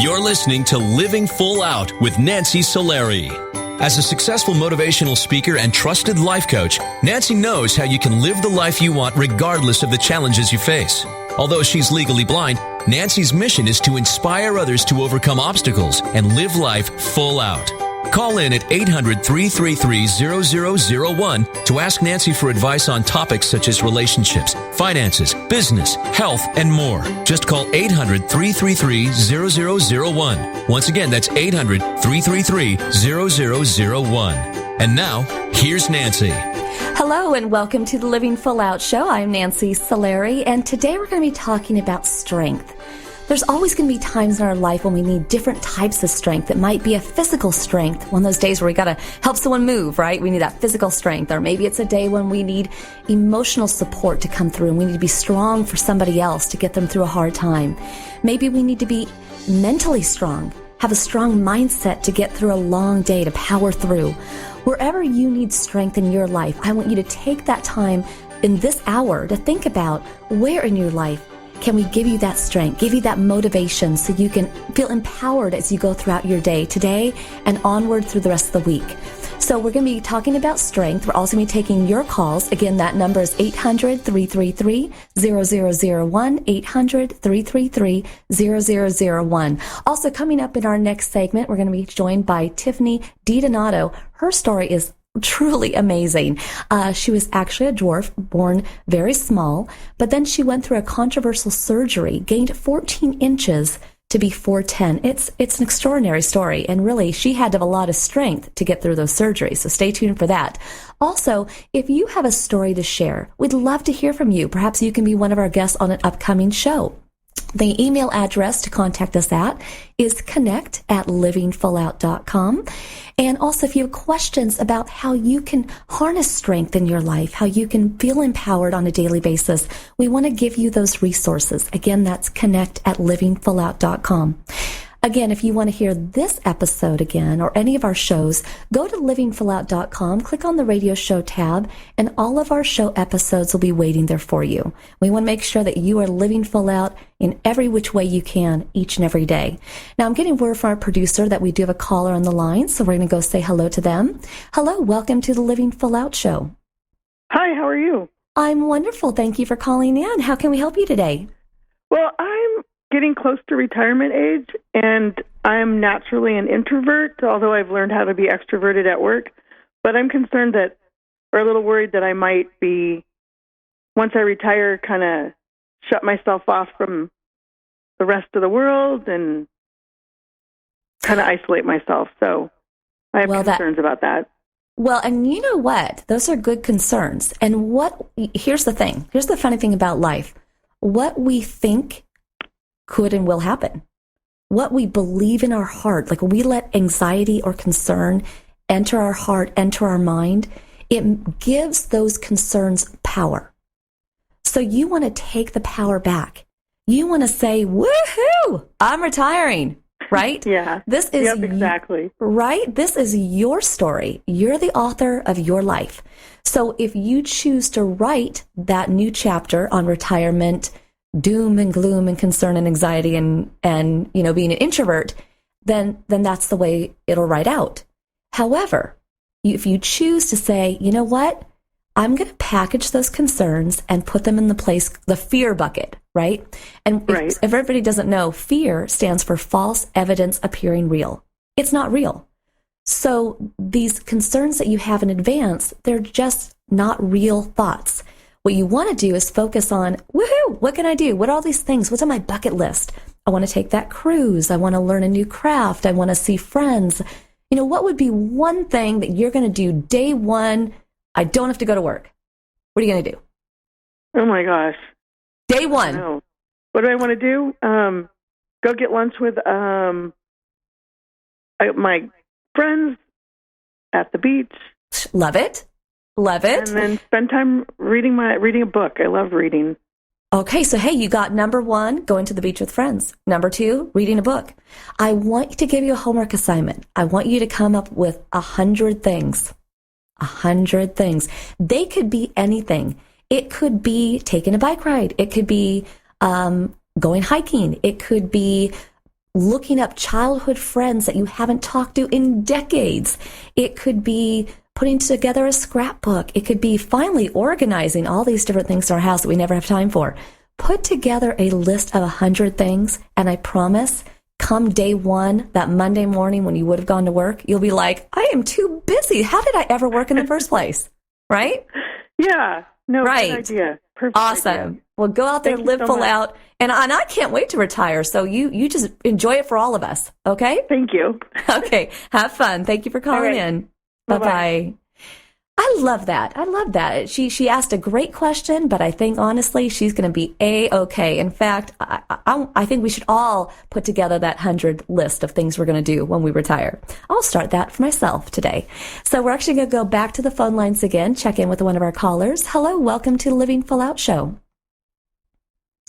You're listening to Living Full Out with Nancy Solari. As a successful motivational speaker and trusted life coach, Nancy knows how you can live the life you want regardless of the challenges you face. Although she's legally blind, Nancy's mission is to inspire others to overcome obstacles and live life full out. Call in at 800-333-0001 to ask Nancy for advice on topics such as relationships, finances, business, health, and more. Just call 800-333-0001. Once again, that's 800-333-0001. And now, here's Nancy. Hello and welcome to the Living Full Out Show. I'm Nancy Solari, and today we're going to be talking about strength. There's always going to be times in our life when we need different types of strength. It might be a physical strength, one of those days where we got to help someone move, right? We need that physical strength. Or maybe it's a day when we need emotional support to come through and we need to be strong for somebody else to get them through a hard time. Maybe we need to be mentally strong, have a strong mindset to get through a long day, to power through. Wherever you need strength in your life, I want you to take that time in this hour to think about where in your life can we give you that strength, give you that motivation so you can feel empowered as you go throughout your day today and onward through the rest of the week. So we're going to be talking about strength. We're also going to be taking your calls. Again, that number is 800-333-0001, 800-333-0001. Also coming up in our next segment, we're going to be joined by Tiffany DiDonato. Her story is truly amazing. She was actually a dwarf, born very small, but then she went through a controversial surgery, gained 14 inches to be 4'10". It's an extraordinary story, and really, she had to have a lot of strength to get through those surgeries, so stay tuned for that. Also, if you have a story to share, we'd love to hear from you. Perhaps you can be one of our guests on an upcoming show. The email address to contact us at is connect@livingfullout.com. And also, if you have questions about how you can harness strength in your life, how you can feel empowered on a daily basis, we want to give you those resources. Again, that's connect@livingfullout.com. Again, if you want to hear this episode again or any of our shows, go to livingfullout.com, click on the radio show tab, and all of our show episodes will be waiting there for you. We want to make sure that you are living full out in every which way you can each and every day. Now, I'm getting word from our producer that we do have a caller on the line, so we're going to go say hello to them. Hello, welcome to the Living Full Out Show. Hi, how are you? I'm wonderful. Thank you for calling in. How can we help you today? Well, I'm getting close to retirement age, and I'm naturally an introvert, although I've learned how to be extroverted at work. But I'm concerned that, or a little worried that I might be, once I retire, kind of shut myself off from the rest of the world and kind of isolate myself. So I have concerns about that. Well, and you know what? Those are good concerns. And here's the thing. Here's the funny thing about life. What we think could and will happen. What we believe in our heart, like when we let anxiety or concern enter our heart, enter our mind, it gives those concerns power. So you want to take the power back. You want to say, woohoo, I'm retiring, right? Yeah. This is exactly. Right? This is your story. You're the author of your life. So if you choose to write that new chapter on retirement, doom and gloom and concern and anxiety and being an introvert, then that's the way it'll write out. However, if you choose to say, you know what, I'm going to package those concerns and put them in the fear bucket, right? And right. If everybody doesn't know, fear stands for false evidence appearing real. It's not real. So these concerns that you have in advance, they're just not real thoughts. What you want to do is focus on, woohoo, what can I do? What are all these things? What's on my bucket list? I want to take that cruise. I want to learn a new craft. I want to see friends. What would be one thing that you're going to do day one? I don't have to go to work. What are you going to do? Oh, my gosh. Day one. What do I want to do? Go get lunch with my friends at the beach. Love it. Love it. And then spend time reading a book. I love reading. Okay, so hey, you got number one, going to the beach with friends. Number two, reading a book. I want to give you a homework assignment. I want you to come up with 100 things. 100 things. They could be anything. It could be taking a bike ride. It could be going hiking. It could be looking up childhood friends that you haven't talked to in decades. It could be putting together a scrapbook. It could be finally organizing all these different things in our house that we never have time for. Put together a list of 100 things, and I promise, come day one, that Monday morning when you would have gone to work, you'll be like, I am too busy. How did I ever work in the first place? Right? Yeah. No, right. Good idea. Perfect. Awesome. Idea. Well, go out there, live full out. And I can't wait to retire. So you just enjoy it for all of us. Okay? Thank you. Okay. Have fun. Thank you for calling in. Bye-bye. I love that. I love that. She asked a great question, but I think honestly she's going to be A-okay. In fact, I think we should all put together that 100 list of things we're going to do when we retire. I'll start that for myself today. So we're actually going to go back to the phone lines again, check in with one of our callers. Hello, welcome to the Living Full Out Show.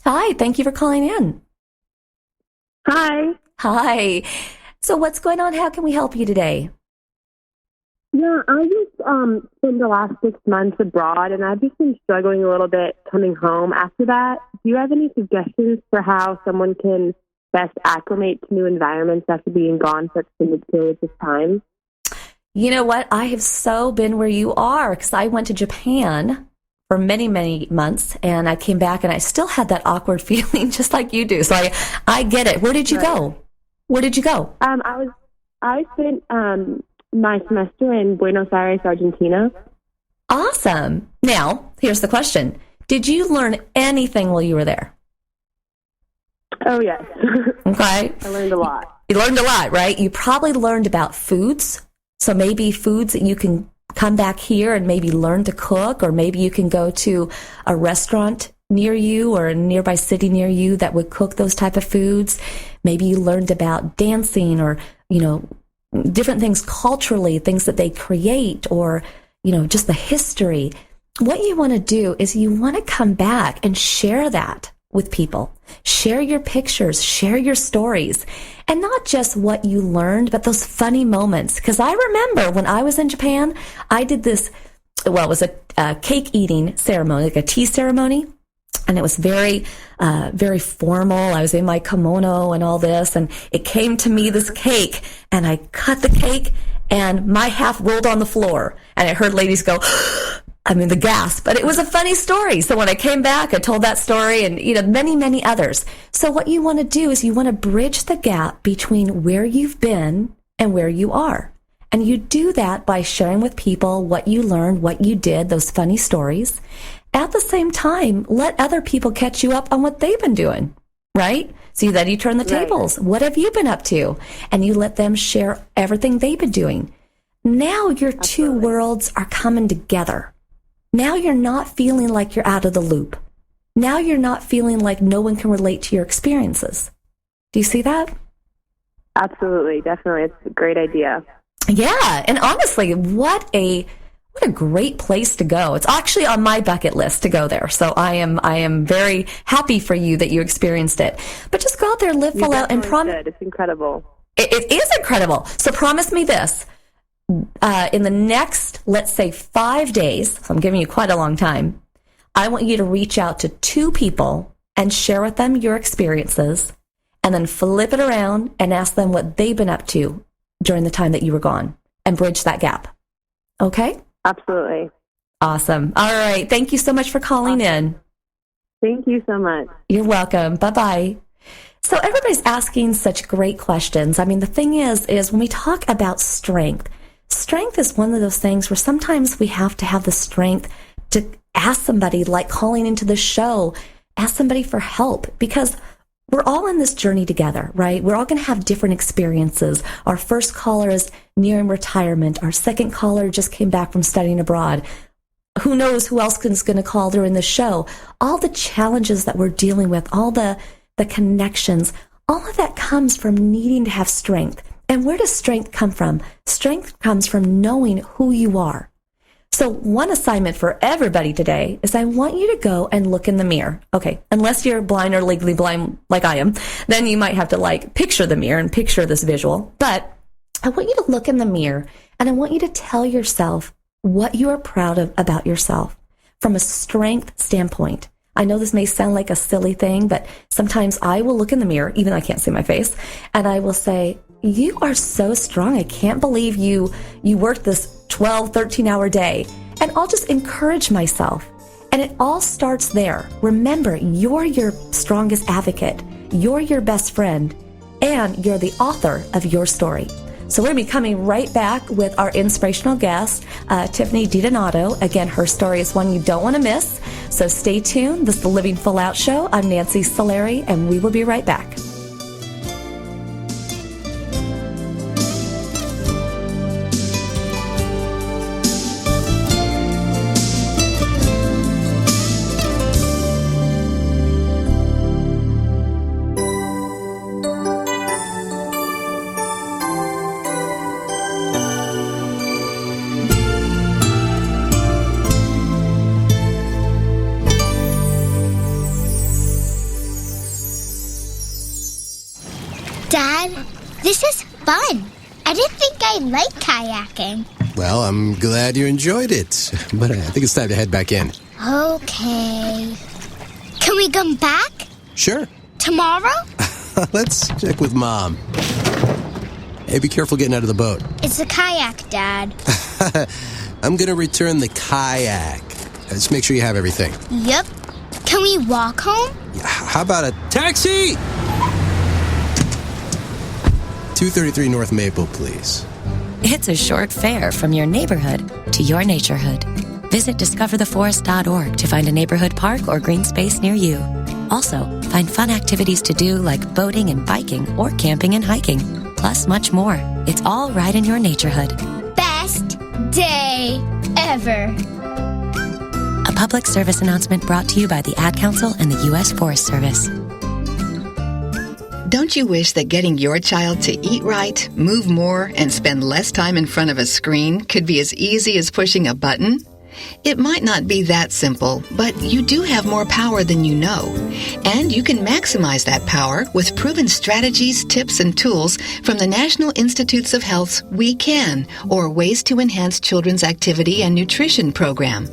Hi, thank you for calling in. Hi. Hi. So what's going on? How can we help you today? Yeah, I just spent the last 6 months abroad, and I've just been struggling a little bit coming home after that. Do you have any suggestions for how someone can best acclimate to new environments after being gone for extended periods of time? You know what? I have so been where you are, because I went to Japan for many, many months, and I came back, and I still had that awkward feeling just like you do. So I get it. Where did you go? Where did you go? I spent my semester in Buenos Aires, Argentina. Awesome. Now, here's the question. Did you learn anything while you were there? Oh, yes. Okay. I learned a lot. You learned a lot, right? You probably learned about foods. So maybe foods that you can come back here and maybe learn to cook, or maybe you can go to a restaurant near you or a nearby city near you that would cook those type of foods. Maybe you learned about dancing or, different things culturally, things that they create, or, just the history. What you want to do is you want to come back and share that with people. Share your pictures, share your stories, and not just what you learned, but those funny moments. Because I remember when I was in Japan, I did this, it was a cake eating ceremony, like a tea ceremony. And it was very, very formal. I was in my kimono and all this, and it came to me, this cake, and I cut the cake, and my half rolled on the floor. And I heard ladies go, the gasp. But it was a funny story. So when I came back, I told that story, and, many, many others. So what you want to do is you want to bridge the gap between where you've been and where you are. And you do that by sharing with people what you learned, what you did, those funny stories. At the same time, let other people catch you up on what they've been doing, right? So then you turn the tables. What have you been up to? And you let them share everything they've been doing. Now your two worlds are coming together. Now you're not feeling like you're out of the loop. Now you're not feeling like no one can relate to your experiences. Do you see that? Absolutely. Definitely. It's a great idea. Yeah. And honestly, what a great place to go. It's actually on my bucket list to go there. So I am very happy for you that you experienced it. But just go out there, live full out, and promise. It's incredible. It is incredible. So promise me this. In the next, let's say 5 days, so I'm giving you quite a long time, I want you to reach out to 2 people and share with them your experiences, and then flip it around and ask them what they've been up to during the time that you were gone, and bridge that gap. Okay? Absolutely. Awesome. All right. Thank you so much for calling in. Thank you so much. You're welcome. Bye-bye. So everybody's asking such great questions. The thing is when we talk about strength is one of those things where sometimes we have to have the strength to ask somebody, like calling into the show, ask somebody for help, because we're all in this journey together, right? We're all going to have different experiences. Our first caller is nearing retirement. Our second caller just came back from studying abroad. Who knows who else is going to call during the show? All the challenges that we're dealing with, all the connections, all of that comes from needing to have strength. And where does strength come from? Strength comes from knowing who you are. So one assignment for everybody today is I want you to go and look in the mirror. Okay, unless you're blind or legally blind like I am, then you might have to picture the mirror and picture this visual. But I want you to look in the mirror, and I want you to tell yourself what you are proud of about yourself from a strength standpoint. I know this may sound like a silly thing, but sometimes I will look in the mirror, even though I can't see my face, and I will say, you are so strong. I can't believe you worked this 12, 13-hour day. And I'll just encourage myself. And it all starts there. Remember, you're your strongest advocate. You're your best friend. And you're the author of your story. So we're going to be coming right back with our inspirational guest, Tiffany DiDonato. Again, her story is one you don't want to miss. So stay tuned. This is the Living Full Out Show. I'm Nancy Solari, and we will be right back. Dad, this is fun. I didn't think I'd like kayaking. Well, I'm glad you enjoyed it, but I think it's time to head back in. Okay. Can we come back? Sure. Tomorrow? Let's check with Mom. Hey, be careful getting out of the boat. It's a kayak, Dad. I'm gonna return the kayak. Just make sure you have everything. Yep. Can we walk home? How about a taxi? 233 North Maple, please. It's a short fare from your neighborhood to your naturehood. Visit discovertheforest.org to find a neighborhood park or green space near you. Also, find fun activities to do like boating and biking or camping and hiking, plus much more. It's all right in your naturehood. Best day ever. A public service announcement brought to you by the Ad Council and the U.S. Forest Service. Don't you wish that getting your child to eat right, move more, and spend less time in front of a screen could be as easy as pushing a button? It might not be that simple, but you do have more power than you know. And you can maximize that power with proven strategies, tips, and tools from the National Institutes of Health's We Can, or Ways to Enhance Children's Activity and Nutrition program.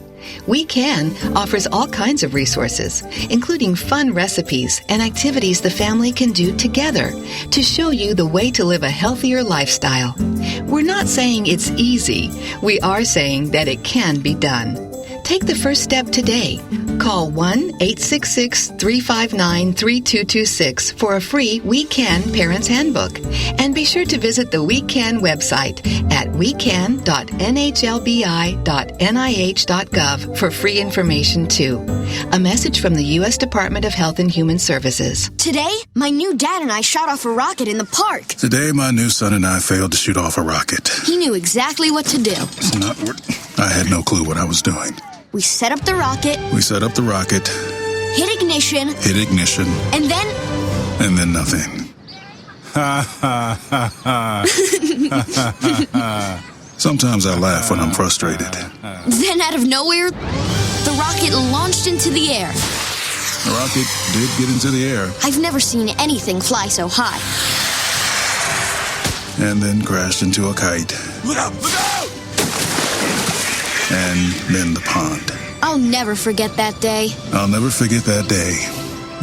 We Can offers all kinds of resources, including fun recipes and activities the family can do together to show you the way to live a healthier lifestyle. We're not saying it's easy. We are saying that it can be done. Take the first step today. Call 1-866-359-3226 for a free We Can Parents Handbook. And be sure to visit the We Can website at wecan.nhlbi.nih.gov for free information too. A message from the U.S. Department of Health and Human Services. Today, my new dad and I shot off a rocket in the park. Today, my new son and I failed to shoot off a rocket. He knew exactly what to do. It's not what I had no clue what I was doing. We set up the rocket. Hit ignition. And then nothing. Ha ha ha ha. Sometimes I laugh when I'm frustrated. Then out of nowhere, the rocket launched into the air. The rocket did get into the air. I've never seen anything fly so high. And then crashed into a kite. Look out! Look out! And then the pond. I'll never forget that day. I'll never forget that day,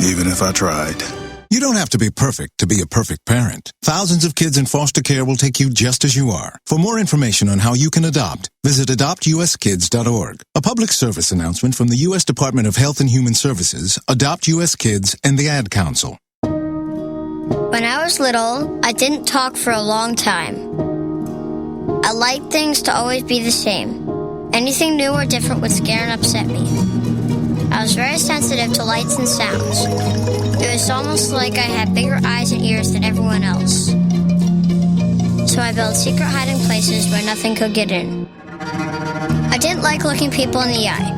even if I tried. You don't have to be perfect to be a perfect parent. Thousands of kids in foster care will take you just as you are. For more information on how you can adopt, visit adoptuskids.org. A public service announcement from the U.S. Department of Health and Human Services, Adopt U.S. Kids, and the Ad Council. When I was little, I didn't talk for a long time. I liked things to always be the same. Anything new or different would scare and upset me. I was very sensitive to lights and sounds. It was almost like I had bigger eyes and ears than everyone else. So I built secret hiding places where nothing could get in. I didn't like looking people in the eye.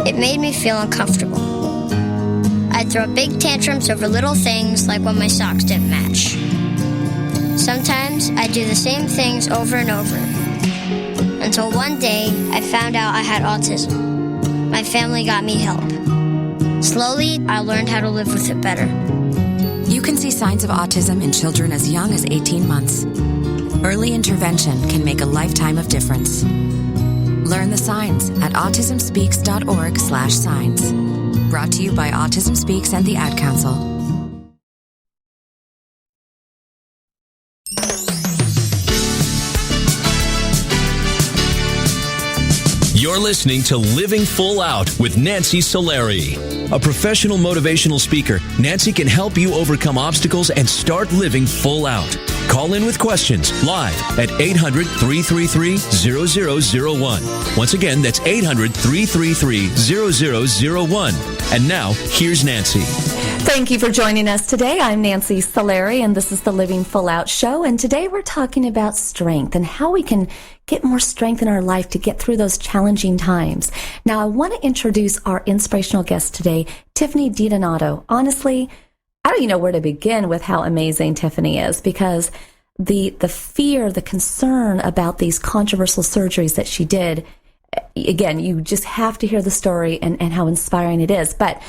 It made me feel uncomfortable. I'd throw big tantrums over little things like when my socks didn't match. Sometimes I'd do the same things over and over. Until one day, I found out I had autism. My family got me help. Slowly, I learned how to live with it better. You can see signs of autism in children as young as 18 months. Early intervention can make a lifetime of difference. Learn the signs at autismspeaks.org/signs. brought to you by Autism Speaks and the Ad Council. You're listening to Living Full Out with Nancy Solari. A professional motivational speaker, Nancy can help you overcome obstacles and start living full out. Call in with questions live at 800-333-0001. Once again, that's 800-333-0001. And now, here's Nancy. Thank you for joining us today. I'm Nancy Solari, and this is the Living Full Out Show. And today we're talking about strength and how we can get more strength in our life to get through those challenging times. Now, I want to introduce our inspirational guest today, Tiffany DiDonato. Honestly, I don't even know where to begin with how amazing Tiffany is, because the fear, the concern about these controversial surgeries that she did, again, you just have to hear the story and how inspiring it is. But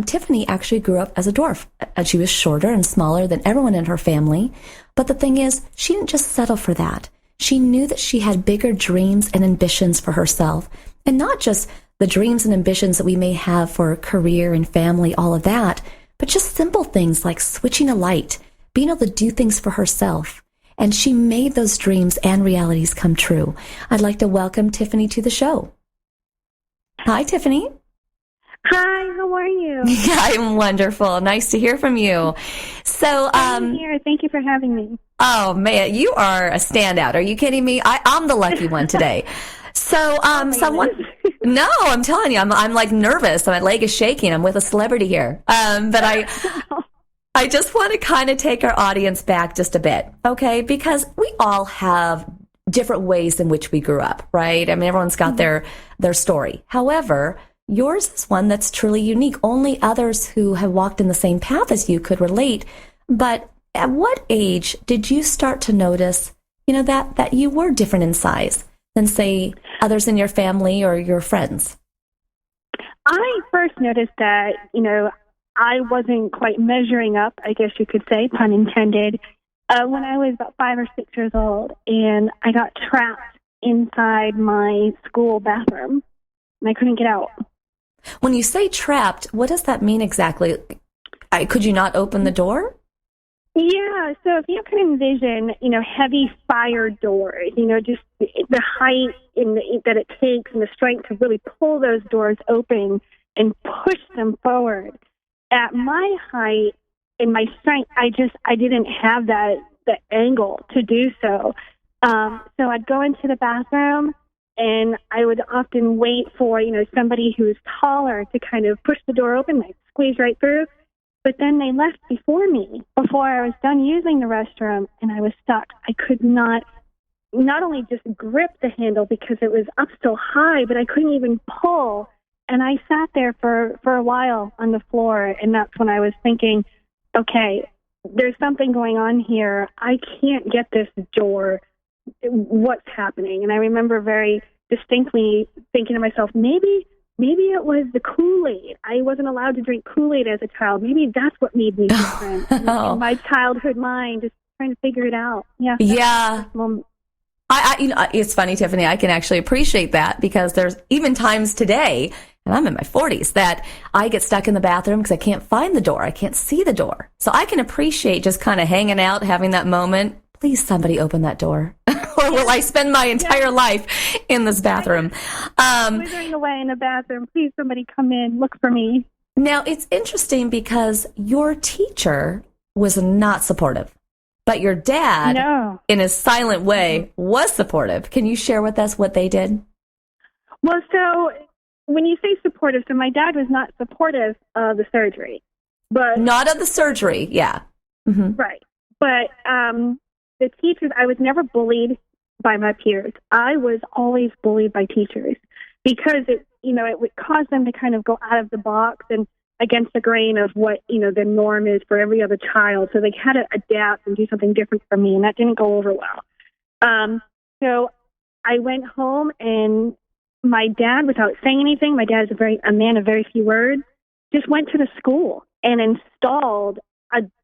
Tiffany actually grew up as a dwarf. She was shorter and smaller than everyone in her family. But the thing is, she didn't just settle for that. She knew that she had bigger dreams and ambitions for herself. And not just the dreams and ambitions that we may have for career and family, all of that, but just simple things like switching a light, being able to do things for herself. And she made those dreams and realities come true. I'd like to welcome Tiffany to the show. Hi, Tiffany. Hi, how are you? I'm wonderful. Nice to hear from you. So, I'm here. Thank you for having me. Oh, man, you are a standout. Are you kidding me? I'm the lucky one today. So, no, I'm telling you, I'm like nervous. My leg is shaking. I'm with a celebrity here. But I just want to kind of take our audience back just a bit, okay? Because we all have different ways in which we grew up, right? I mean, everyone's got their story. However, yours is one that's truly unique. Only others who have walked in the same path as you could relate. But at what age did you start to notice, that you were different in size than, say, others in your family or your friends? I first noticed that, I wasn't quite measuring up, I guess you could say, pun intended, when I was about 5 or 6 years old, and I got trapped inside my school bathroom, and I couldn't get out. When you say trapped, what does that mean exactly? Could you not open the door? Yeah, so if you can envision, heavy fire doors, just the height that it takes and the strength to really pull those doors open and push them forward. At my height and my strength, I didn't have the angle to do so. So I'd go into the bathroom, and I would often wait for, somebody who's taller to kind of push the door open. I'd squeeze right through. But then they left before me, before I was done using the restroom, and I was stuck. I could not only just grip the handle because it was up so high, but I couldn't even pull. And I sat there for a while on the floor, and that's when I was thinking, okay, there's something going on here. I can't get this door. What's happening? And I remember very distinctly thinking to myself, maybe it was the Kool-Aid. I wasn't allowed to drink Kool-Aid as a child. Maybe that's what made me different. In my childhood mind, just trying to figure it out. Yeah. Yeah. It's funny, Tiffany, I can actually appreciate that, because there's even times today, and I'm in my 40s, that I get stuck in the bathroom because I can't find the door. I can't see the door. So I can appreciate just kind of hanging out, having that moment. Please, somebody open that door. Or will I spend my entire life in this bathroom? Withering away in the bathroom. Please, somebody come in. Look for me. Now, it's interesting because your teacher was not supportive, but your dad, in a silent way, was supportive. Can you share with us what they did? Well, so when you say supportive, so my dad was not supportive of the surgery. But not of the surgery, yeah. Mm-hmm. Right. But the teachers, I was never bullied by my peers. I was always bullied by teachers because it would cause them to kind of go out of the box and against the grain of what, the norm is for every other child. So they had to adapt and do something different for me, and that didn't go over well. So I went home, and my dad, without saying anything, my dad is a man of very few words, just went to the school and installed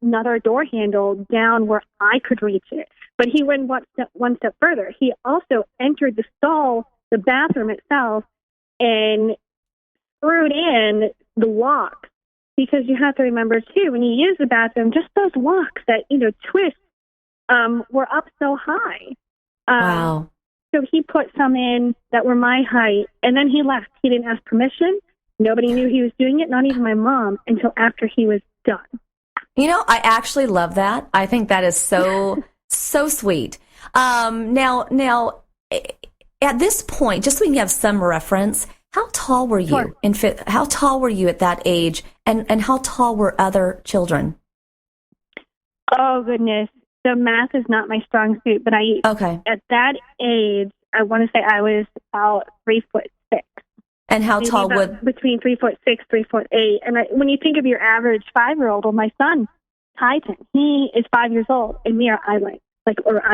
another door handle down where I could reach it. But he went one step further. He also entered the stall, the bathroom itself, and screwed in the walks, because you have to remember, too, when you use the bathroom, just those walks that, twist, were up so high. Wow. So he put some in that were my height, and then he left. He didn't ask permission. Nobody knew he was doing it, not even my mom, until after he was done. I actually love that. I think that is so, so sweet. Now, at this point, just so we can have some reference, how tall were you? Sure. How tall were you at that age, and how tall were other children? Oh, goodness. The math is not my strong suit, but at that age, I want to say I was about 3'6". And how tall between 3'6", 3'8". And when you think of your average 5-year-old, well, my son, Titan, he is 5 years old, and we are eye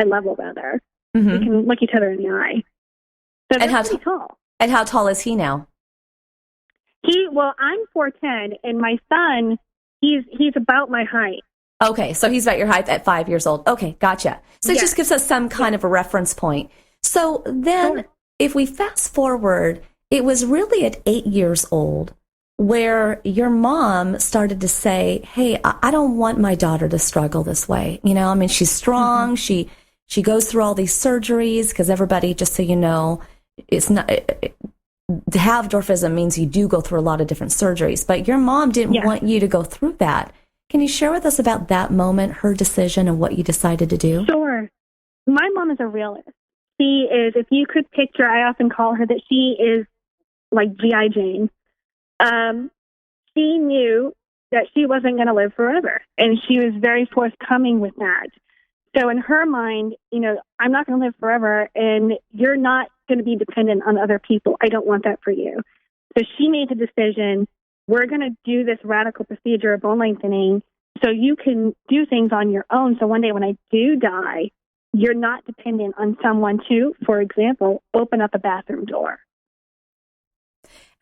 level rather. Mm-hmm. We can look each other in the eye. So that's pretty tall. And how tall is he now? I'm 4'10", and my son, he's about my height. Okay, so he's about your height at 5 years old. Okay, gotcha. So it just gives us some kind of a reference point. So then, if we fast forward, it was really at 8 years old where your mom started to say, hey, I don't want my daughter to struggle this way. She's strong. Mm-hmm. She goes through all these surgeries, because everybody, just so you know, it's not... to have dwarfism means you do go through a lot of different surgeries, but your mom didn't want you to go through that. Can you share with us about that moment, her decision, and what you decided to do? Sure. My mom is a realist. She is, if you could picture, I often call her that she is like G.I. Jane. She knew that she wasn't going to live forever, and she was very forthcoming with that. So in her mind, I'm not going to live forever, and you're not going to be dependent on other people. I don't want that for you. So she made the decision, we're going to do this radical procedure of bone lengthening so you can do things on your own. So one day when I do die, you're not dependent on someone to, for example, open up a bathroom door.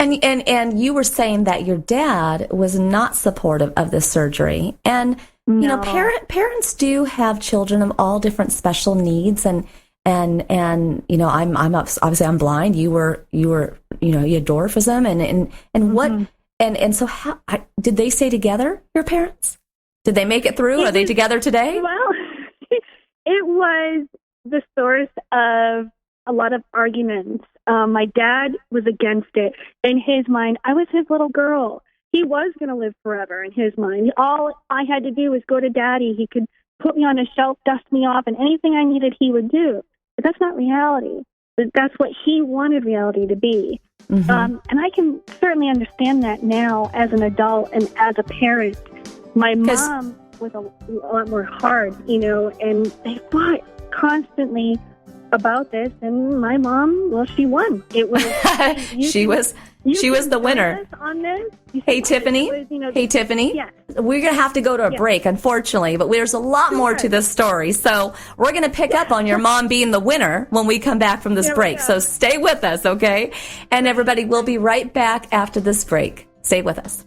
And you were saying that your dad was not supportive of this surgery. And, No. Parents do have children of all different special needs. And I'm obviously I'm blind. You had dwarfism and what, and so how, did they stay together, your parents? Did they make it through? Are they together today? Well, it was the source of a lot of arguments. My dad was against it. In his mind, I was his little girl. He was going to live forever in his mind. All I had to do was go to Daddy. He could put me on a shelf, dust me off, and anything I needed, he would do. But that's not reality. That's what he wanted reality to be. Mm-hmm. And I can certainly understand that now as an adult and as a parent. My mom was a lot more hard, and they fought constantly about this, and my mom, well, she won. It was she was the winner. On this. Hey, Tiffany. Tiffany. Yes. We're going to have to go to a break, unfortunately, but there's a lot more to this story. So we're going to pick up on your mom being the winner when we come back from this break. So stay with us, okay? And everybody, we'll be right back after this break. Stay with us.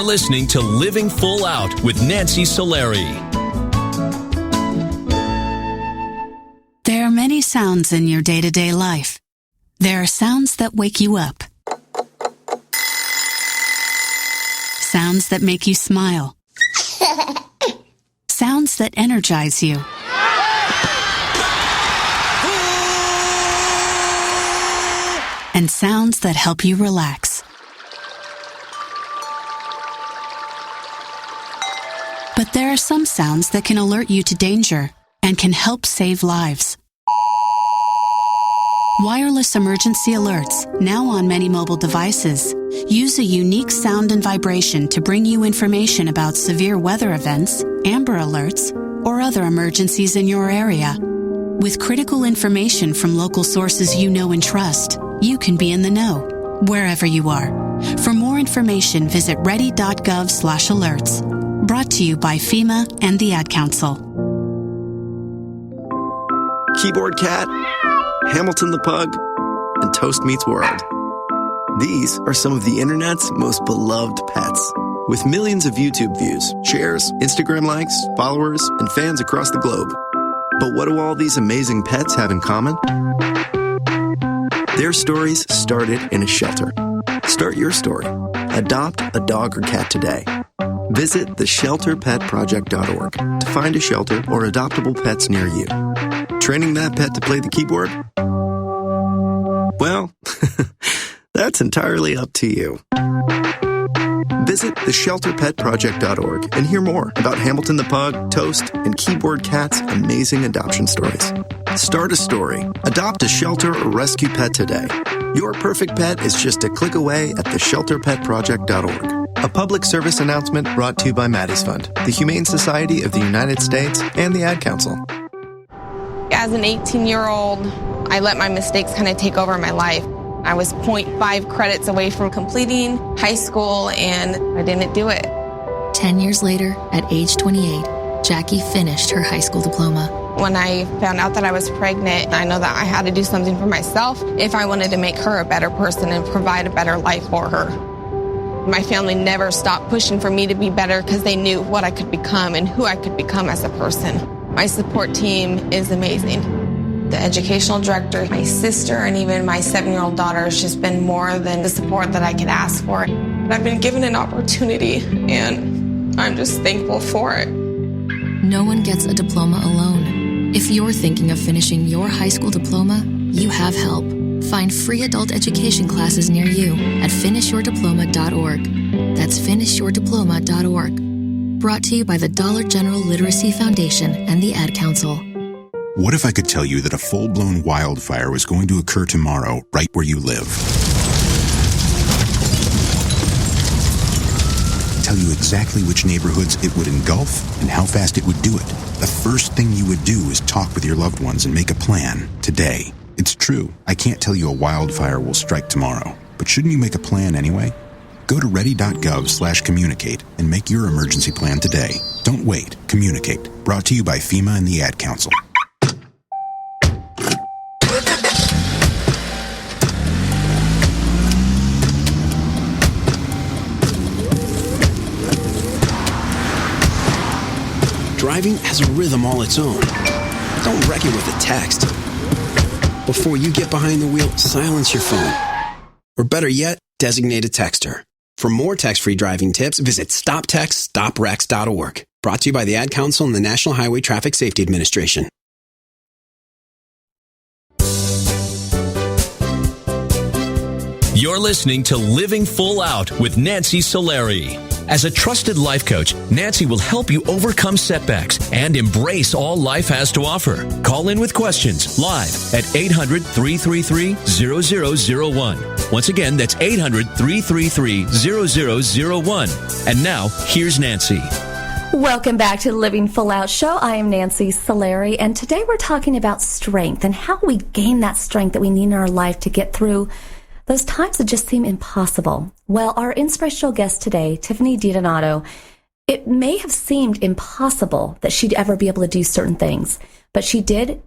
Listening to Living Full Out with Nancy Solari. There are many sounds in your day-to-day life. There are sounds that wake you up. Sounds that make you smile. Sounds that energize you. And sounds that help you relax. But there are some sounds that can alert you to danger and can help save lives. Wireless emergency alerts, now on many mobile devices, use a unique sound and vibration to bring you information about severe weather events, Amber Alerts, or other emergencies in your area. With critical information from local sources you know and trust, you can be in the know, wherever you are. For more information, visit ready.gov/alerts. Brought to you by FEMA and the Ad Council. Keyboard Cat, Hamilton the Pug, and Toast Meets World. These are some of the internet's most beloved pets. With millions of YouTube views, shares, Instagram likes, followers, and fans across the globe. But what do all these amazing pets have in common? Their stories started in a shelter. Start your story. Adopt a dog or cat today. Visit theshelterpetproject.org to find a shelter or adoptable pets near you. Training that pet to play the keyboard? Well, that's entirely up to you. Visit theshelterpetproject.org and hear more about Hamilton the Pug, Toast, and Keyboard Cat's amazing adoption stories. Start a story. Adopt a shelter or rescue pet today. Your perfect pet is just a click away at theshelterpetproject.org. A public service announcement brought to you by Maddie's Fund, the Humane Society of the United States, and the Ad Council. As an 18-year-old, I let my mistakes kind of take over my life. I was 0.5 credits away from completing high school, and I didn't do it. 10 years later, at age 28, Jackie finished her high school diploma. When I found out that I was pregnant, I know that I had to do something for myself if I wanted to make her a better person and provide a better life for her. My family never stopped pushing for me to be better because they knew what I could become and who I could become as a person. My support team is amazing. The educational director, my sister, and even my 7-year-old daughter has just been more than the support that I could ask for. I've been given an opportunity, and I'm just thankful for it. No one gets a diploma alone. If you're thinking of finishing your high school diploma, you have help. Find free adult education classes near you at finishyourdiploma.org. That's finishyourdiploma.org. Brought to you by the Dollar General Literacy Foundation and the Ad Council. What if I could tell you that a full-blown wildfire was going to occur tomorrow right where you live? Tell you exactly which neighborhoods it would engulf and how fast it would do it. The first thing you would do is talk with your loved ones and make a plan today. It's true, I can't tell you a wildfire will strike tomorrow, but shouldn't you make a plan anyway? Go to ready.gov/communicate and make your emergency plan today. Don't wait. Communicate. Brought to you by FEMA and the Ad Council. Driving has a rhythm all its own. Don't wreck it with a text. Before you get behind the wheel, silence your phone. Or better yet, designate a texter. For more text-free driving tips, visit stoptextstoprex.org. Brought to you by the Ad Council and the National Highway Traffic Safety Administration. You're listening to Living Full Out with Nancy Solari. As a trusted life coach, Nancy will help you overcome setbacks and embrace all life has to offer. Call in with questions live at 800-333-0001. Once again, that's 800-333-0001. And now, here's Nancy. Welcome back to the Living Full Out Show. I am Nancy Solari, and today we're talking about strength and how we gain that strength that we need in our life to get through those times that just seem impossible. Well, our inspirational guest today, Tiffany DiDonato, it may have seemed impossible that she'd ever be able to do certain things, but she did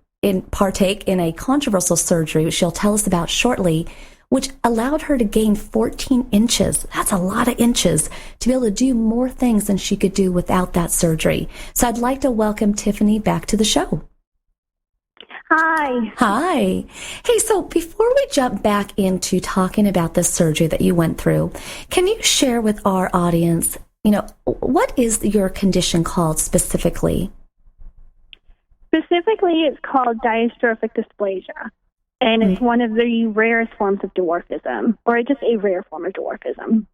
partake in a controversial surgery, which she'll tell us about shortly, which allowed her to gain 14 inches. That's a lot of inches to be able to do more things than she could do without that surgery. So I'd like to welcome Tiffany back to the show. Hi. Hi. Hey, so before we jump back into talking about the surgery that you went through, can you share with our audience, what is your condition called specifically? Specifically, it's called dystrophic dysplasia, and it's one of the rarest forms of dwarfism, or just a rare form of dwarfism.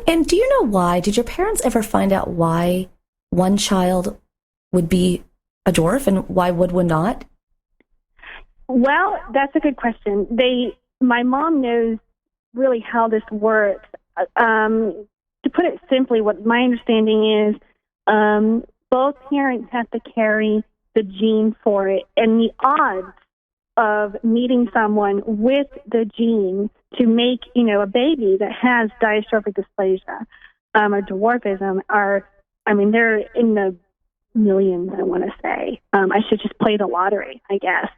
And do you know why? Did your parents ever find out why one child would be a dwarf and why would not? Well, that's a good question. My mom knows really how this works. To put it simply, what my understanding is, both parents have to carry the gene for it, and the odds of meeting someone with the gene to make, a baby that has dystrophic dysplasia or dwarfism they're in the millions, I want to say. I should just play the lottery, I guess.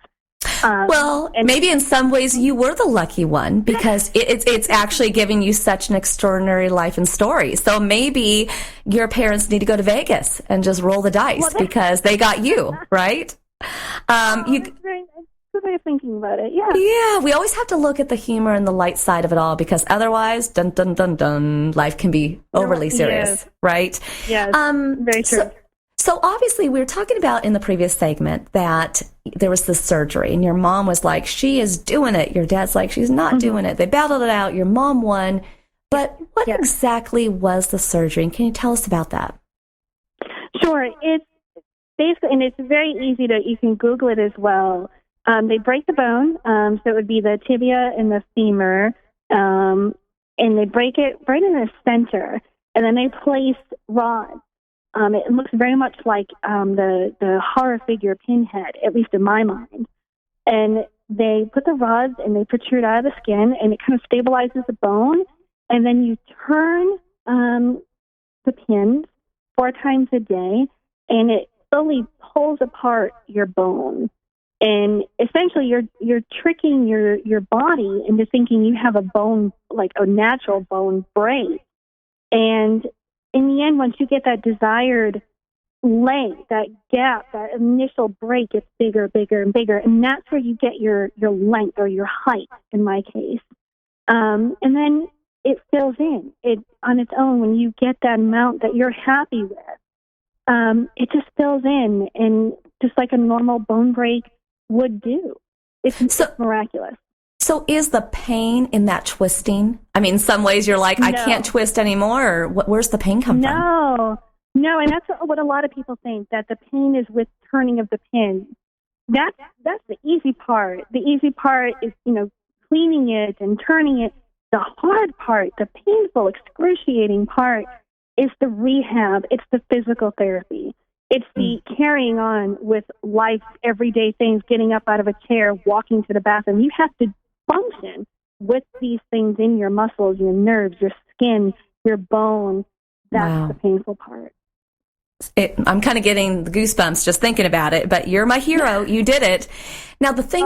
Maybe in some ways you were the lucky one because it's actually giving you such an extraordinary life and story. So maybe your parents need to go to Vegas and just roll the dice because they got you, right? That's a good way of thinking about it, yeah. Yeah, we always have to look at the humor and the light side of it all because otherwise, dun, dun, dun, dun, life can be overly serious, right? Yes, very true. So obviously we were talking about in the previous segment that there was this surgery and your mom was like, she is doing it. Your dad's like, she's not doing it. They battled it out. Your mom won. But what exactly was the surgery? And can you tell us about that? Sure. It's basically, and it's very easy you can Google it as well. They break the bone. So it would be the tibia and the femur. And they break it right in the center. And then they place rods. It looks very much like the horror figure Pinhead, at least in my mind. And they put the rods and they protrude out of the skin, and it kind of stabilizes the bone. And then you turn the pins 4 times a day, and it slowly pulls apart your bone. And essentially, you're tricking your body into thinking you have a bone, like a natural bone break. And in the end, once you get that desired length, that gap, that initial break gets bigger, bigger, and bigger, and that's where you get your length or your height, in my case. And then it fills in on its own when you get that amount that you're happy with. It just fills in, and just like a normal bone break would do. It's miraculous. So is the pain in that twisting? I mean, in some ways you're like, I can't twist anymore, or where's the pain come from? No, and that's what a lot of people think, that the pain is with turning of the pin. That's the easy part. The easy part is, cleaning it and turning it. The hard part, the painful, excruciating part, is the rehab. It's the physical therapy. It's the carrying on with life's everyday things, getting up out of a chair, walking to the bathroom. You have to function with these things in your muscles, your nerves, your skin, your bone. That's the painful part. I'm kind of getting the goosebumps just thinking about it, but you're my hero. You did it. Now, the thing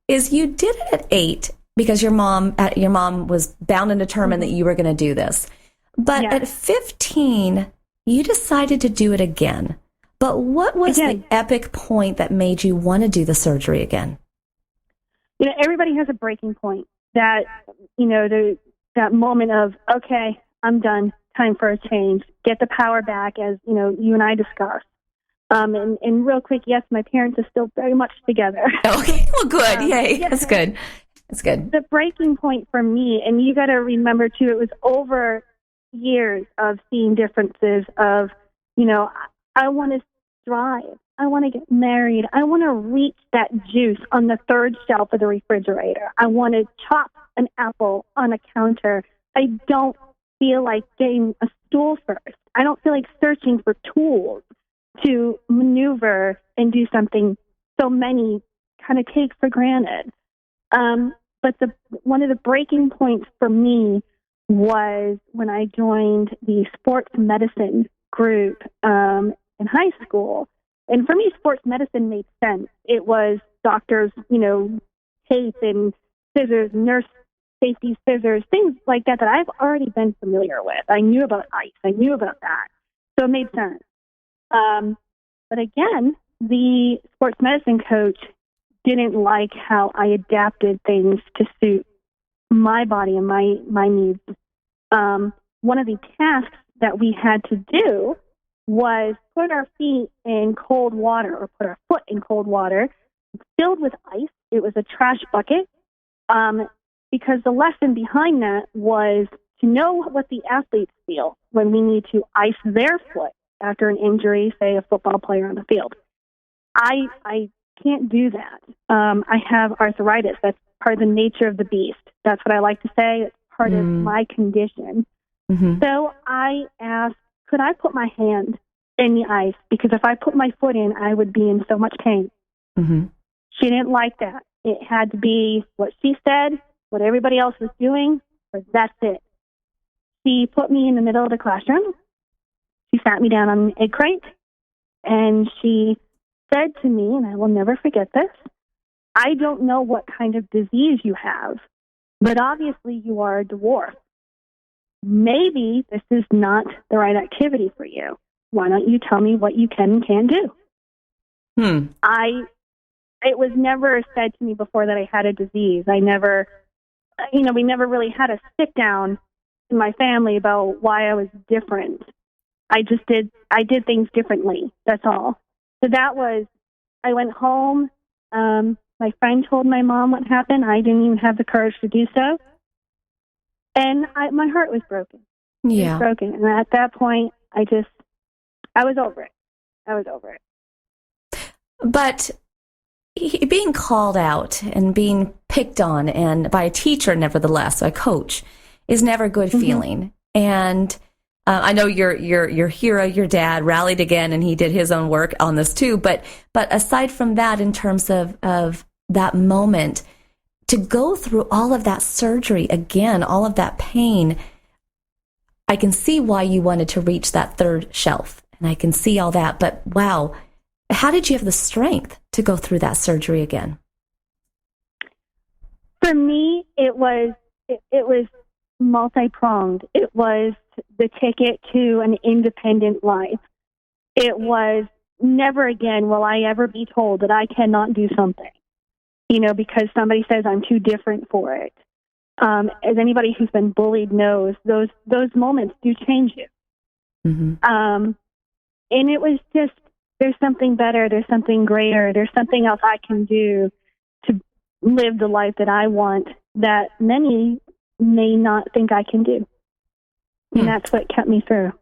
is you did it at 8 because your mom was bound and determined that you were going to do this. But at 15, you decided to do it again. But what was the epic point that made you want to do the surgery again? Everybody has a breaking point. That, that moment of, okay, I'm done. Time for a change. Get the power back, as, you and I discussed. And real quick, yes, my parents are still very much together. Okay, well, good. Yay. That's good. That's good. The breaking point for me, and you got to remember, too, it was over years of seeing differences of, I want to strive. I want to get married. I want to reach that juice on the 3rd shelf of the refrigerator. I want to chop an apple on a counter. I don't feel like getting a stool first. I don't feel like searching for tools to maneuver and do something so many kind of take for granted. But one of the breaking points for me was when I joined the sports medicine group in high school. And for me, sports medicine made sense. It was doctors, tape and scissors, nurse safety scissors, things like that I've already been familiar with. I knew about ice. I knew about that. So it made sense. But again, the sports medicine coach didn't like how I adapted things to suit my body and my needs. One of the tasks that we had to do was put our feet in cold water, or put our foot in cold water filled with ice. It was a trash bucket, because the lesson behind that was to know what the athletes feel when we need to ice their foot after an injury, say a football player on the field. I can't do that. I have arthritis. That's part of the nature of the beast. That's what I like to say. It's part of my condition. Mm-hmm. So I asked, could I put my hand in the ice? Because if I put my foot in, I would be in so much pain. Mm-hmm. She didn't like that. It had to be what she said, what everybody else was doing, or that's it. She put me in the middle of the classroom. She sat me down on an egg crate, and she said to me, and I will never forget this, I don't know what kind of disease you have, but obviously you are a dwarf. Maybe this is not the right activity for you. Why don't you tell me what you can and can't do? It was never said to me before that I had a disease. I never, we never really had a sit down in my family about why I was different. I did things differently. That's all. So I went home. My friend told my mom what happened. I didn't even have the courage to do so. And my heart was broken. Yeah. It was broken. And at that point, I was over it. I was over it. But being called out and being picked on, and by a teacher, nevertheless, a coach, is never a good feeling. And I know your hero, your dad, rallied again, and he did his own work on this too. But aside from that, in terms of that moment, to go through all of that surgery again, all of that pain, I can see why you wanted to reach that third shelf, and I can see all that. But wow, how did you have the strength to go through that surgery again? For me, it was multi-pronged. It was the ticket to an independent life. It was never again will I ever be told that I cannot do something, because somebody says I'm too different for it. As anybody who's been bullied knows, those moments do change you. And it was just, there's something better, there's something greater, there's something else I can do to live the life that I want that many may not think I can do. And that's what kept me through.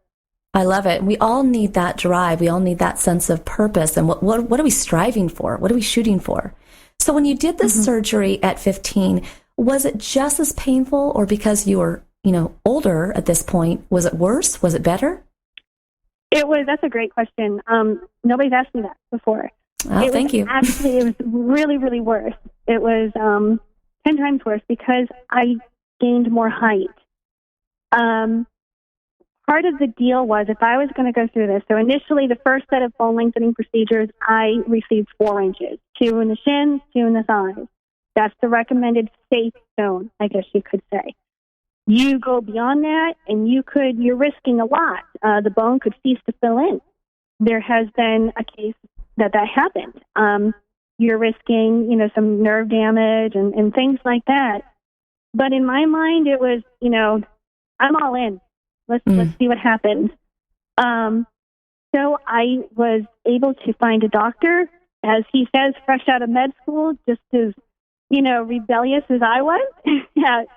I love it. We all need that drive. We all need that sense of purpose. And what are we striving for? What are we shooting for? So when you did this surgery at 15, was it just as painful, or because you were, older at this point, was it worse? Was it better? That's a great question. Nobody's asked me that before. Oh, thank you. Actually, it was really, really worse. It was 10 times worse because I gained more height. Part of the deal was if I was going to go through this, so initially the first set of bone lengthening procedures, I received 4 inches, 2 in the shins, 2 in the thighs. That's the recommended safe zone, I guess you could say. You go beyond that, and you're risking a lot. The bone could cease to fill in. There has been a case that happened. You're risking, some nerve damage and things like that. But in my mind, it was, I'm all in. Let's see what happens. So I was able to find a doctor, as he says, fresh out of med school, just as, rebellious as I was at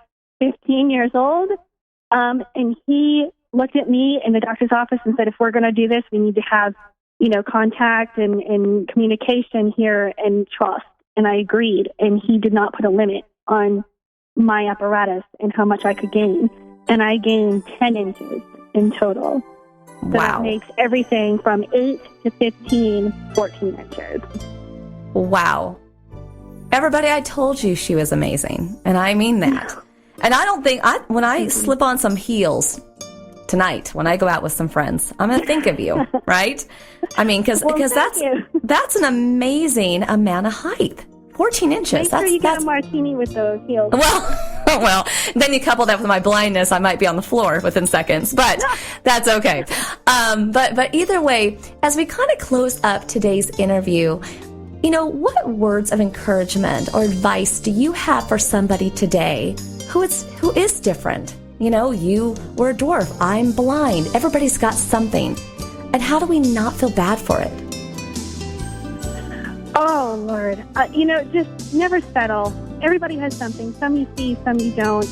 15 years old. And he looked at me in the doctor's office and said, if we're going to do this, we need to have, contact and communication here and trust. And I agreed. And he did not put a limit on my apparatus and how much I could gain. And I gained 10 inches in total. So that makes everything from 8 to 15, 14 inches. Wow. Everybody, I told you she was amazing. And I mean that. And I don't think, when I slip on some heels tonight, when I go out with some friends, I'm going to think of you, right? I mean, because that's an amazing amount of height. 14 inches. Make sure you get a martini with those heels. Well, then you couple that with my blindness, I might be on the floor within seconds, but that's okay. But either way, as we kind of close up today's interview, what words of encouragement or advice do you have for somebody today who is different? You were a dwarf. I'm blind. Everybody's got something. And how do we not feel bad for it? Oh, Lord. Just never settle. Everybody has something. Some you see, some you don't.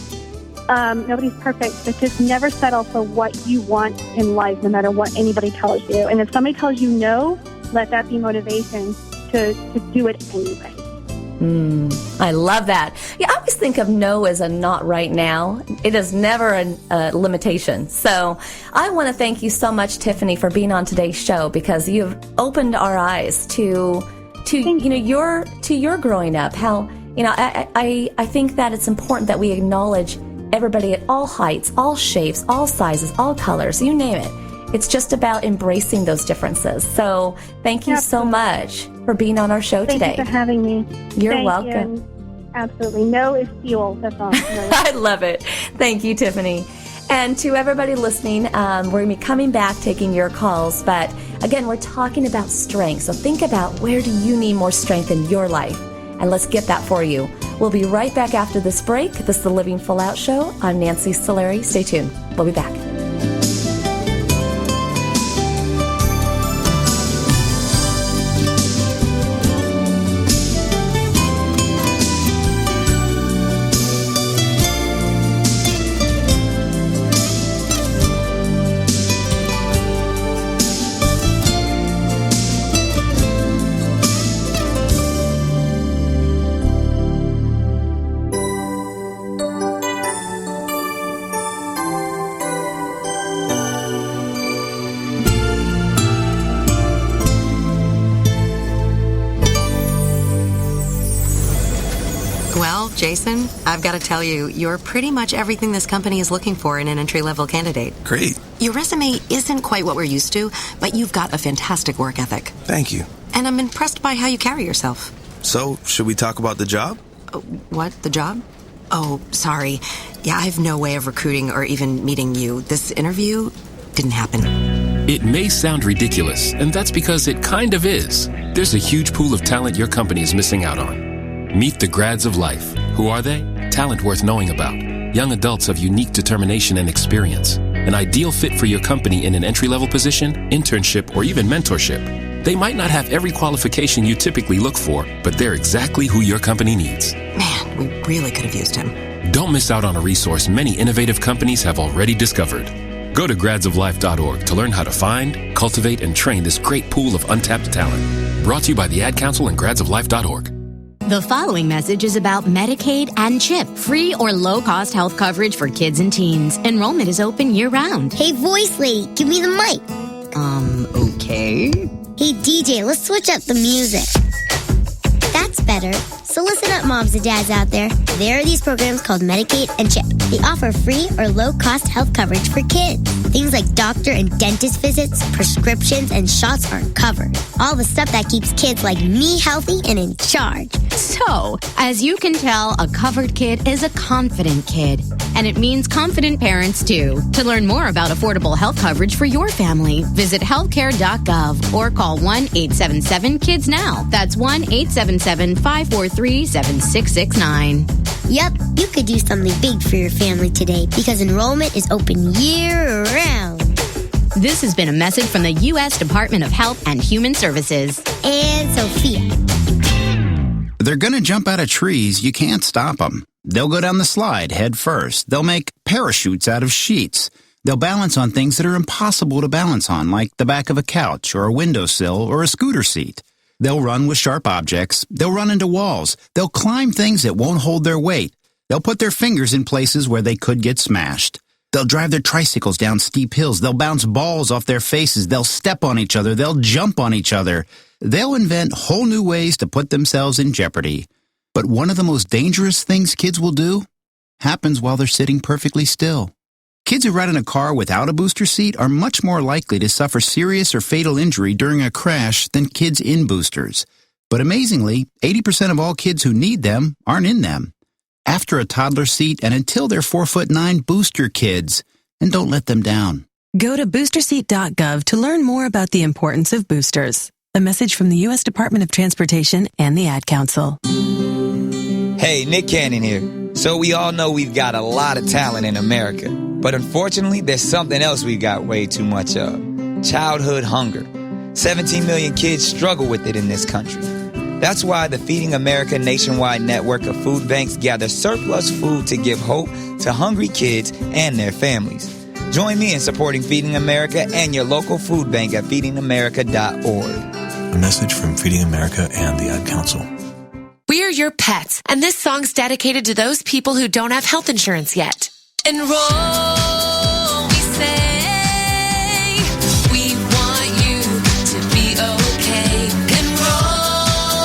Nobody's perfect, but just never settle for what you want in life, no matter what anybody tells you. And if somebody tells you no, let that be motivation to do it anyway. I love that. Yeah, I always think of no as a not right now. It is never a limitation. So I want to thank you so much, Tiffany, for being on today's show, because you've opened our eyes to to your growing up, how I think that it's important that we acknowledge everybody at all heights, all shapes, all sizes, all colors, you name it. It's just about embracing those differences. So thank you so much for being on our show today. Thank you for having me. You're welcome. Absolutely. No is fuel. That's all. I love it. Thank you, Tiffany. And to everybody listening, we're going to be coming back taking your calls. But again, we're talking about strength. So think about, where do you need more strength in your life? And let's get that for you. We'll be right back after this break. This is the Living Full Out Show. I'm Nancy Solari. Stay tuned. We'll be back. Well, Jason, I've got to tell you, you're pretty much everything this company is looking for in an entry-level candidate. Great. Your resume isn't quite what we're used to, but you've got a fantastic work ethic. Thank you. And I'm impressed by how you carry yourself. So, should we talk about the job? What? The job? Oh, sorry. Yeah, I have no way of recruiting or even meeting you. This interview didn't happen. It may sound ridiculous, and that's because it kind of is. There's a huge pool of talent your company is missing out on. Meet the grads of life. Who are they? Talent worth knowing about. Young adults of unique determination and experience. An ideal fit for your company in an entry-level position, internship, or even mentorship. They might not have every qualification you typically look for, but they're exactly who your company needs. Man, we really could have used him. Don't miss out on a resource many innovative companies have already discovered. Go to gradsoflife.org to learn how to find, cultivate, and train this great pool of untapped talent. Brought to you by the Ad Council and gradsoflife.org. The following message is about Medicaid and CHIP, free or low-cost health coverage for kids and teens. Enrollment is open year-round. Hey, voice lady, give me the mic. Okay. Hey, DJ, let's switch up the music. That's better. So listen up, moms and dads out there. There are these programs called Medicaid and CHIP. They offer free or low-cost health coverage for kids. Things like doctor and dentist visits, prescriptions, and shots are covered. All the stuff that keeps kids like me healthy and in charge. So, as you can tell, a covered kid is a confident kid. And it means confident parents, too. To learn more about affordable health coverage for your family, visit healthcare.gov or call 1-877-KIDS-NOW. That's 1-877-543-7669. Yep, you could do something big for your family today because enrollment is open year-round. This has been a message from the U.S. Department of Health and Human Services. And Sophia. They're going to jump out of trees. You can't stop them. They'll go down the slide head first. They'll make parachutes out of sheets. They'll balance on things that are impossible to balance on, like the back of a couch or a windowsill or a scooter seat. They'll run with sharp objects. They'll run into walls. They'll climb things that won't hold their weight. They'll put their fingers in places where they could get smashed. They'll drive their tricycles down steep hills. They'll bounce balls off their faces. They'll step on each other. They'll jump on each other. They'll invent whole new ways to put themselves in jeopardy. But one of the most dangerous things kids will do happens while they're sitting perfectly still. Kids who ride in a car without a booster seat are much more likely to suffer serious or fatal injury during a crash than kids in boosters. But amazingly, 80% of all kids who need them aren't in them. After a toddler seat and until they're 4'9", booster kids, and don't let them down. Go to boosterseat.gov to learn more about the importance of boosters. A message from the U.S. Department of Transportation and the Ad Council. Hey, Nick Cannon here. So we all know we've got a lot of talent in America. But unfortunately, there's something else we've got way too much of. Childhood hunger. 17 million kids struggle with it in this country. That's why the Feeding America nationwide network of food banks gather surplus food to give hope to hungry kids and their families. Join me in supporting Feeding America and your local food bank at feedingamerica.org. A message from Feeding America and the Ad Council. We're your pets, and this song's dedicated to those people who don't have health insurance yet. Enroll, we say, we want you to be okay. Enroll,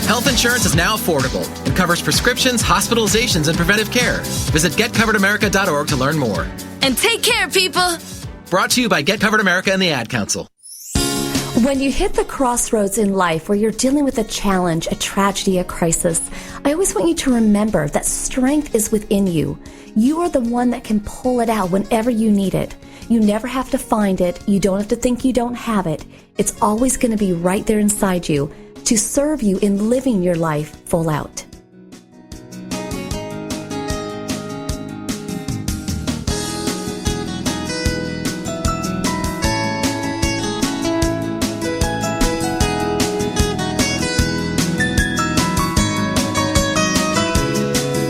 Health insurance is now affordable and covers prescriptions, hospitalizations, and preventive care. Visit getcoveredamerica.org to learn more. And take care, people. Brought to you by Get Covered America and the Ad Council. When you hit the crossroads in life where you're dealing with a challenge, a tragedy, a crisis, I always want you to remember that strength is within you. You are the one that can pull it out whenever you need it. You never have to find it. You don't have to think you don't have it. It's always going to be right there inside you to serve you in living your life full out.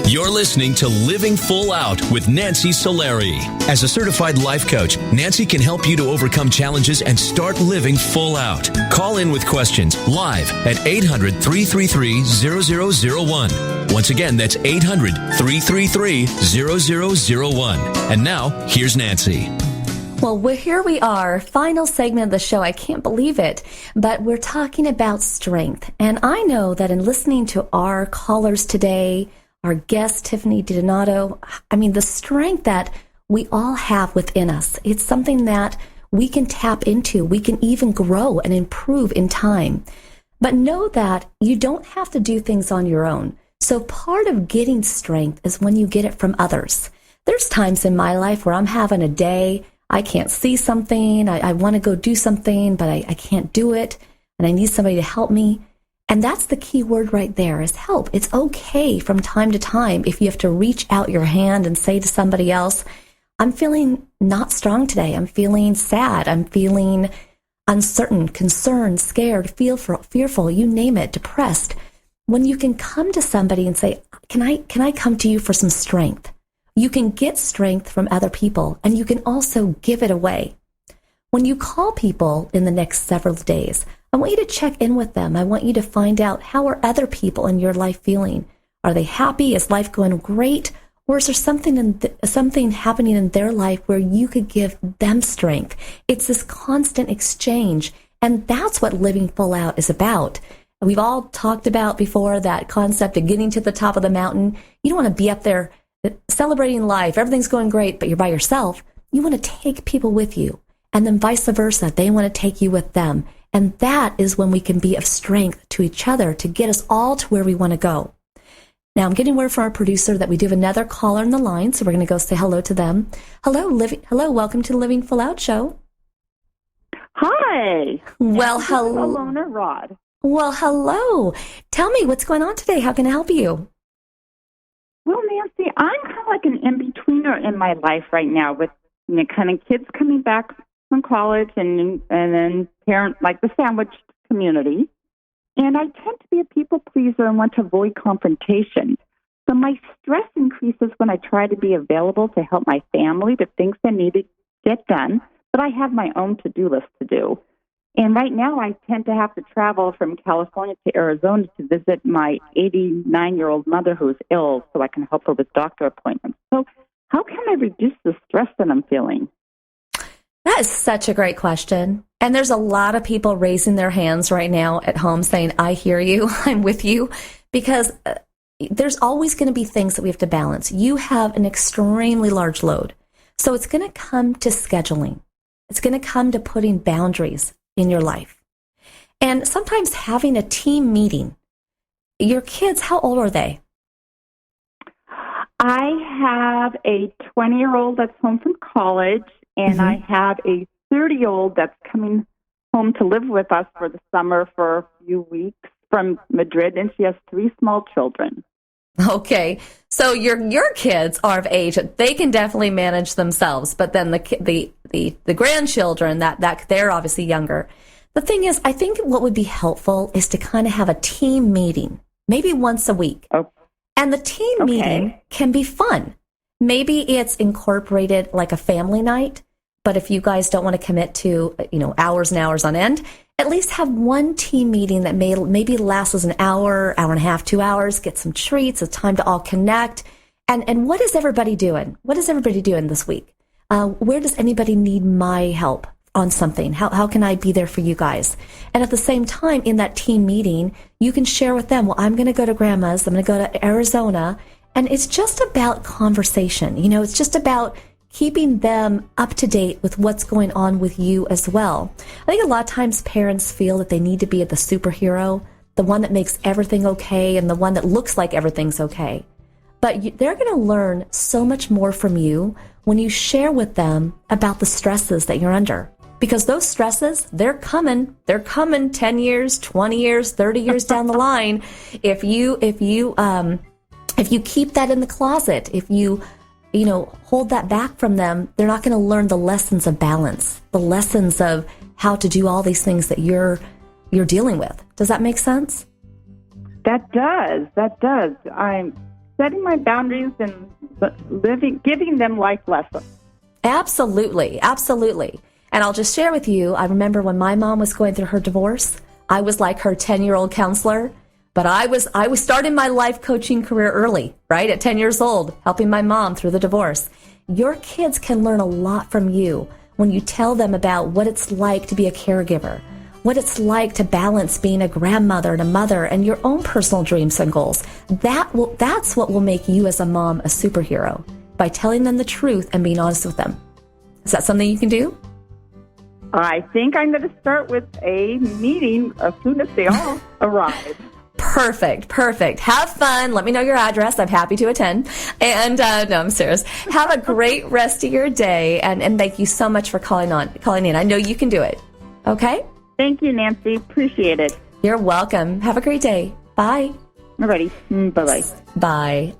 You're listening to Living Full Out with Nancy Solari. As a certified life coach, Nancy can help you to overcome challenges and start living full out. Call in with questions live at 800-333-0001. Once again, that's 800-333-0001. And now, here's Nancy. Well, here we are, final segment of the show. I can't believe it, but we're talking about strength. And I know that in listening to our callers today, our guest, Tiffany Donato, the strength that we all have within us, it's something that we can tap into. We can even grow and improve in time. But know that you don't have to do things on your own. So part of getting strength is when you get it from others. There's times in my life where I'm having a day, I can't see something, I want to go do something, but I can't do it, and I need somebody to help me. And that's the key word right there, is help. It's okay from time to time if you have to reach out your hand and say to somebody else, I'm feeling not strong today. I'm feeling sad. I'm feeling uncertain, concerned, scared, fearful, you name it, depressed. When you can come to somebody and say, can I come to you for some strength? You can get strength from other people, and you can also give it away. When you call people in the next several days, I want you to check in with them. I want you to find out, how are other people in your life feeling? Are they happy? Is life going great? Or is there something happening in their life where you could give them strength? It's this constant exchange, and that's what living full out is about. We've all talked about before that concept of getting to the top of the mountain. You don't want to be up there celebrating life. Everything's going great, but you're by yourself. You want to take people with you, and then vice versa. They want to take you with them. And that is when we can be of strength to each other to get us all to where we want to go. Now, I'm getting word from our producer that we do have another caller on the line, so we're going to go say hello to them. Hello, welcome to the Living Full Out Show. Hi. Well, hello. Alona Rod. Well, hello. Tell me, what's going on today? How can I help you? Well, Nancy, I'm kind of like an in-betweener in my life right now with kind of kids coming back from college and then parent, like the sandwich community. And I tend to be a people pleaser and want to avoid confrontation. So my stress increases when I try to be available to help my family, the things that need to get done, but I have my own to-do list to do. And right now I tend to have to travel from California to Arizona to visit my 89-year-old mother who's ill so I can help her with doctor appointments. So how can I reduce the stress that I'm feeling? That is such a great question. And there's a lot of people raising their hands right now at home saying, I hear you, I'm with you, because there's always going to be things that we have to balance. You have an extremely large load. So it's going to come to scheduling. It's going to come to putting boundaries in your life. And sometimes having a team meeting. Your kids, how old are they? I have a 20-year-old that's home from college, and I have a 30-year-old that's coming home to live with us for the summer for a few weeks from Madrid, and she has 3 small children. Okay, so your kids are of age; they can definitely manage themselves. But then the grandchildren, that they're obviously younger. The thing is, I think what would be helpful is to kind of have a team meeting, maybe once a week. Oh. And the team meeting can be fun. Maybe it's incorporated like a family night. But if you guys don't want to commit to, hours and hours on end, at least have one team meeting that maybe lasts an hour, hour and a half, 2 hours, get some treats, a time to all connect. And what is everybody doing? What is everybody doing this week? Where does anybody need my help? on something? How can I be there for you guys? And at the same time, in that team meeting, you can share with them, well, I'm going to go to grandma's, I'm going to go to Arizona. And it's just about conversation. It's just about keeping them up to date with what's going on with you as well. I think a lot of times parents feel that they need to be the superhero, the one that makes everything okay and the one that looks like everything's okay. But they're going to learn so much more from you when you share with them about the stresses that you're under. Because those stresses, they're coming 10 years, 20 years, 30 years down the line. If you keep that in the closet, if you hold that back from them, they're not going to learn the lessons of balance, the lessons of how to do all these things that you're dealing with. Does that make sense? That does. I'm setting my boundaries and giving them life lessons. Absolutely. And I'll just share with you, I remember when my mom was going through her divorce, I was like her 10-year-old counselor. But I was starting my life coaching career early, right? At 10 years old, helping my mom through the divorce. Your kids can learn a lot from you when you tell them about what it's like to be a caregiver, what it's like to balance being a grandmother and a mother and your own personal dreams and goals. That's what will make you as a mom a superhero, by telling them the truth and being honest with them. Is that something you can do? I think I'm going to start with a meeting as soon as they all arrive. Perfect. Have fun. Let me know your address. I'm happy to attend. And no, I'm serious. Have a great rest of your day. And thank you so much for calling in. I know you can do it. Okay? Thank you, Nancy. Appreciate it. You're welcome. Have a great day. Bye. Alrighty. Bye-bye. Bye.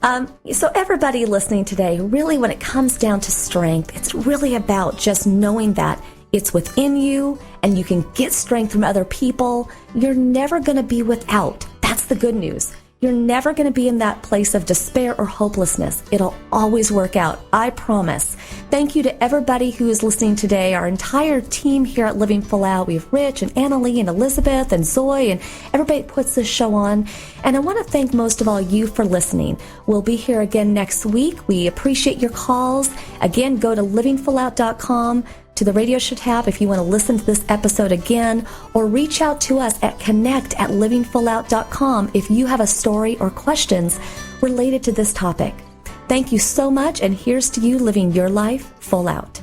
So everybody listening today, really when it comes down to strength, it's really about just knowing that it's within you and you can get strength from other people. You're never going to be without. That's the good news. You're never going to be in that place of despair or hopelessness. It'll always work out. I promise. Thank you to everybody who is listening today. Our entire team here at Living Full Out. We have Rich and Annalie and Elizabeth and Zoe and everybody that puts this show on. And I want to thank most of all you for listening. We'll be here again next week. We appreciate your calls. Again, go to livingfullout.com. to the Radio Show tab if you want to listen to this episode again, or reach out to us at connect@livingfullout.com if you have a story or questions related to this topic. Thank you so much, and here's to you living your life full out.